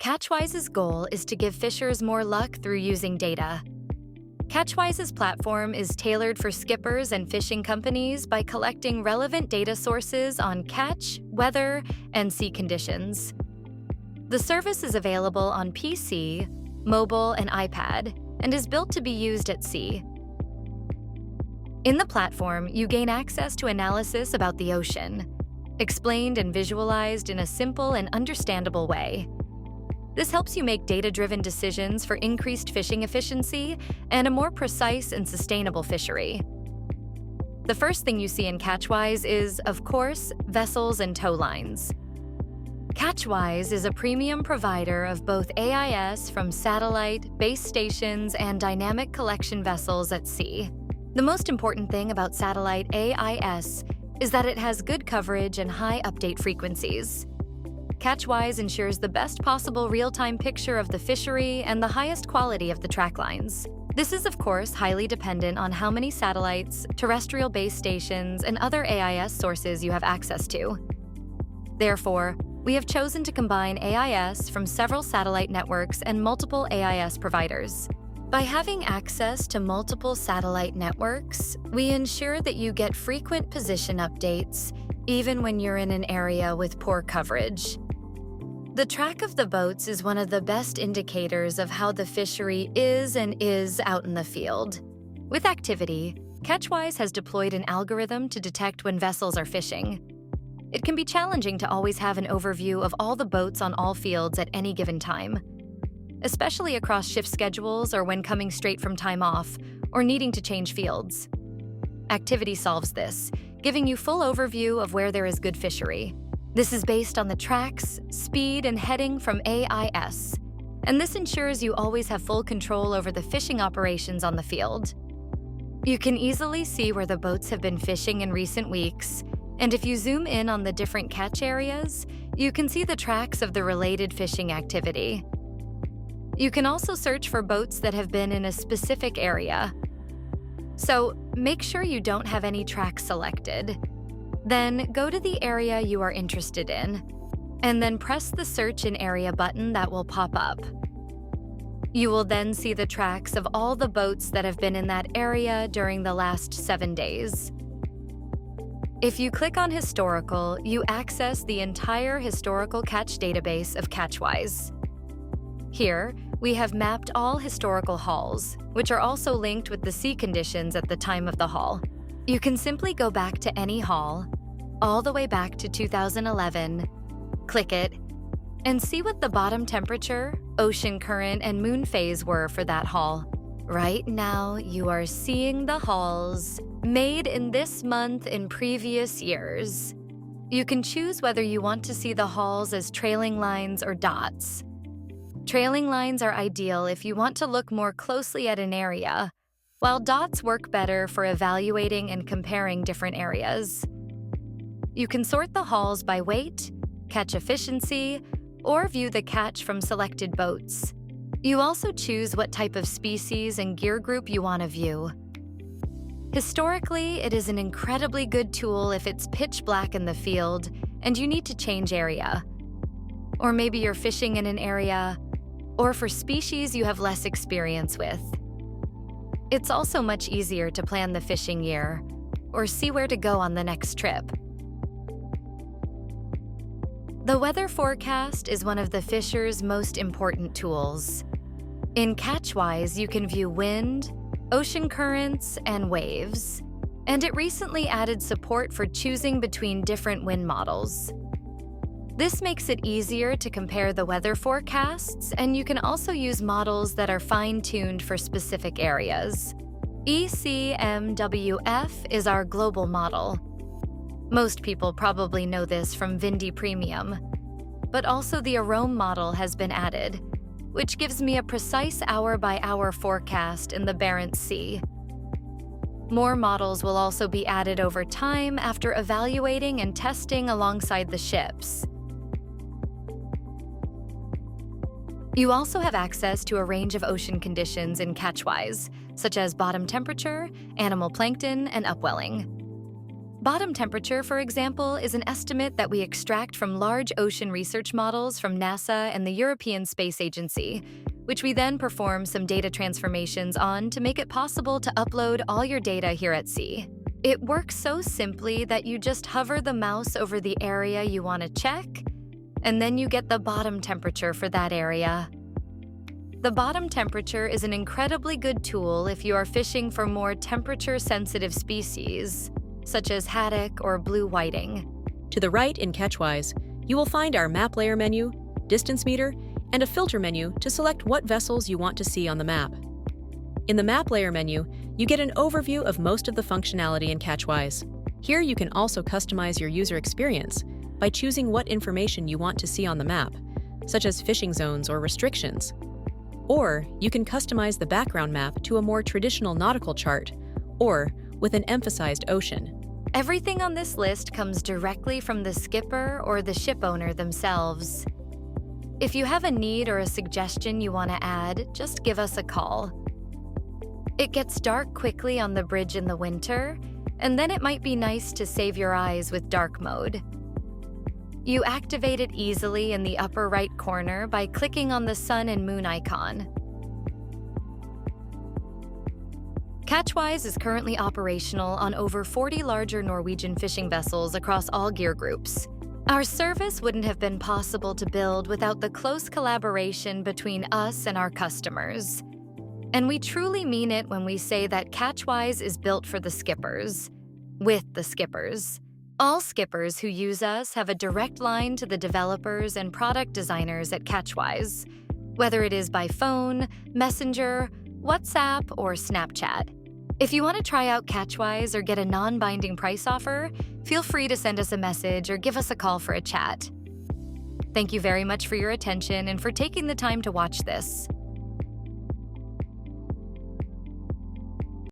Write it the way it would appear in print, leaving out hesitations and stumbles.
Catchwise's goal is to give fishers more luck through using data. Catchwise's platform is tailored for skippers and fishing companies by collecting relevant data sources on catch, weather, and sea conditions. The service is available on PC, mobile, and iPad, and is built to be used at sea. In the platform, you gain access to analysis about the ocean, explained and visualized in a simple and understandable way. This helps you make data-driven decisions for increased fishing efficiency and a more precise and sustainable fishery. The first thing you see in Catchwise is, of course, vessels and tow lines. Catchwise is a premium provider of both AIS from satellite, base stations, and dynamic collection vessels at sea. The most important thing about satellite AIS is that it has good coverage and high update frequencies. Catchwise ensures the best possible real-time picture of the fishery and the highest quality of the track lines. This is, of course, highly dependent on how many satellites, terrestrial base stations, and other AIS sources you have access to. Therefore, we have chosen to combine AIS from several satellite networks and multiple AIS providers. By having access to multiple satellite networks, we ensure that you get frequent position updates, even when you're in an area with poor coverage. The track of the boats is one of the best indicators of how the fishery is out in the field. With activity, Catchwise has deployed an algorithm to detect when vessels are fishing. It can be challenging to always have an overview of all the boats on all fields at any given time, especially across shift schedules or when coming straight from time off or needing to change fields. Activity solves this, giving you full overview of where there is good fishery. This is based on the tracks, speed, and heading from AIS, and this ensures you always have full control over the fishing operations on the field. You can easily see where the boats have been fishing in recent weeks, and if you zoom in on the different catch areas, you can see the tracks of the related fishing activity. You can also search for boats that have been in a specific area. So make sure you don't have any tracks selected. Then go to the area you are interested in, and then press the Search in Area button that will pop up. You will then see the tracks of all the boats that have been in that area during the last 7 days. If you click on Historical, you access the entire historical catch database of Catchwise. Here, we have mapped all historical hauls, which are also linked with the sea conditions at the time of the haul. You can simply go back to any haul, all the way back to 2011, click it, and see what the bottom temperature, ocean current, and moon phase were for that haul. Right now, you are seeing the hauls made in this month in previous years. You can choose whether you want to see the hauls as trailing lines or dots. Trailing lines are ideal if you want to look more closely at an area, while dots work better for evaluating and comparing different areas. You can sort the hauls by weight, catch efficiency, or view the catch from selected boats. You also choose what type of species and gear group you want to view. Historically, it is an incredibly good tool if it's pitch black in the field and you need to change area. Or maybe you're fishing in an area, or for species you have less experience with. It's also much easier to plan the fishing year, or see where to go on the next trip. The weather forecast is one of the fisher's most important tools. In Catchwise, you can view wind, ocean currents, and waves, and it recently added support for choosing between different wind models. This makes it easier to compare the weather forecasts, and you can also use models that are fine-tuned for specific areas. ECMWF is our global model. Most people probably know this from Vindy Premium, but also the Arome model has been added, which gives me a precise hour-by-hour forecast in the Barents Sea. More models will also be added over time after evaluating and testing alongside the ships. You also have access to a range of ocean conditions in Catchwise, such as bottom temperature, animal plankton, and upwelling. Bottom temperature, for example, is an estimate that we extract from large ocean research models from NASA and the European Space Agency, which we then perform some data transformations on to make it possible to upload all your data here at sea. It works so simply that you just hover the mouse over the area you want to check, and then you get the bottom temperature for that area. The bottom temperature is an incredibly good tool if you are fishing for more temperature-sensitive species, such as haddock or blue whiting. To the right in Catchwise, you will find our map layer menu, distance meter, and a filter menu to select what vessels you want to see on the map. In the map layer menu, you get an overview of most of the functionality in Catchwise. Here you can also customize your user experience by choosing what information you want to see on the map, such as fishing zones or restrictions. Or you can customize the background map to a more traditional nautical chart, or with an emphasized ocean. Everything on this list comes directly from the skipper or the ship owner themselves. If you have a need or a suggestion you want to add, just give us a call. It gets dark quickly on the bridge in the winter, and then it might be nice to save your eyes with dark mode. You activate it easily in the upper right corner by clicking on the sun and moon icon. Catchwise is currently operational on over 40 larger Norwegian fishing vessels across all gear groups. Our service wouldn't have been possible to build without the close collaboration between us and our customers. And we truly mean it when we say that Catchwise is built for the skippers, with the skippers. All skippers who use us have a direct line to the developers and product designers at Catchwise, whether it is by phone, Messenger, WhatsApp, or Snapchat. If you want to try out Catchwise or get a non-binding price offer, feel free to send us a message or give us a call for a chat. Thank you very much for your attention and for taking the time to watch this.